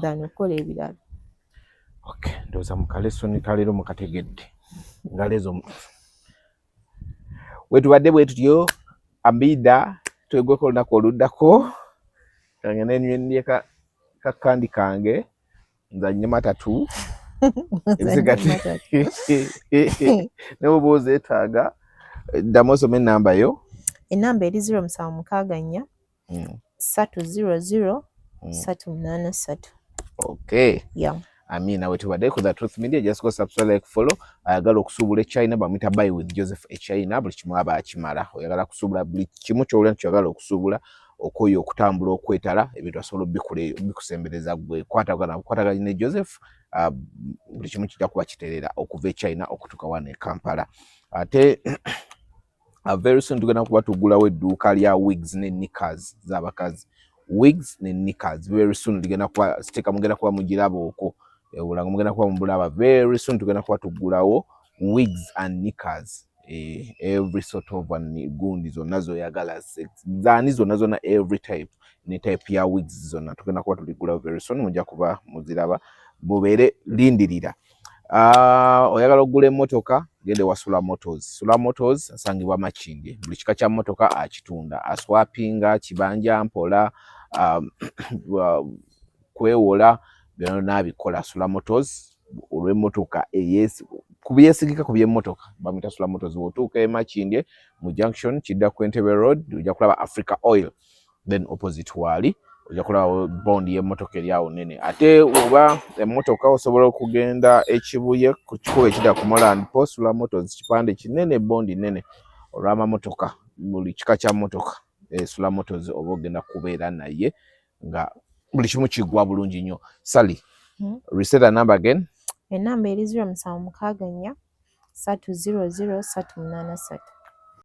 than okukola ebirala ndowooza mu kalesoni kaleero mukategedde ngalo ezo wetubadde bwe tutyo Amida twegweko olunaku oluddako kange nenywe kakandi kange nzanye matatu ezigati n'oba ozeetaaga ddamu osome ennamba yo. Ennamba eri 0764 300 383. Okay. Yeah. Amina wetubadde ku The Truth Media, just go subscribe, like, follow. Ayagala okusuubula eChina bamwita Buy with Joseph eChina, buli kimu aba akimala. Oyagala kusuubula buli kimu ky'olina nti oyagala okusuubula okoyo okutambula okwetala ebintu asobola bikusembereza gwe kwatagana ne Joseph buli kimu kijja kuba kiterera okuva eChina okutuuka wano e Kampala. ate very soon tugenda kuba tugulawo edduuka lya wigs ne knickers z'abakazi. Wigs ne knickers very soon tugenda kuba siteka mugenda kuba mugiraba okwo ebulanga mugenda kuba mubulaba very soon tugenda kuba tugulawo wigs and knickers every sort of gundi zonna zoyagala zaani zonna every type ne type ya wigs zonna tugenda kuba tuligulawo very soon mujja kuba muziraba mubeere lindirira. Oyagala okugula emmotoka gende wa Sula Motors. Sula Motors asangibwa Makindye, buli kika kya mmotoka akitunda, aswapinga, kibanja mpola, kwewola byonna n'abikola. Sula Motors olw'emmotoka kubyesigika ku by'emmotoka bamuyita Sula Motors. Bw'otuuka e Makindye mu junction kidda ku Entebbe Road ojja kulaba Africa Oil, then opposite wali ojja kulaba bondi y'emmotoka eri awo nene. Ate oba emmotoka osobola okugenda Ekibuye ku kikubo ekidda ku Moreland Post. Sula Motors kipande kinene bondi nene olw'amamotoka buli kika kya mmotoka Sula Motors oba ogenda kubeera naye nga buli kimu kiggwa bulungi nnyo. Sally, reset the number again. Enamba eri 0764 300 383.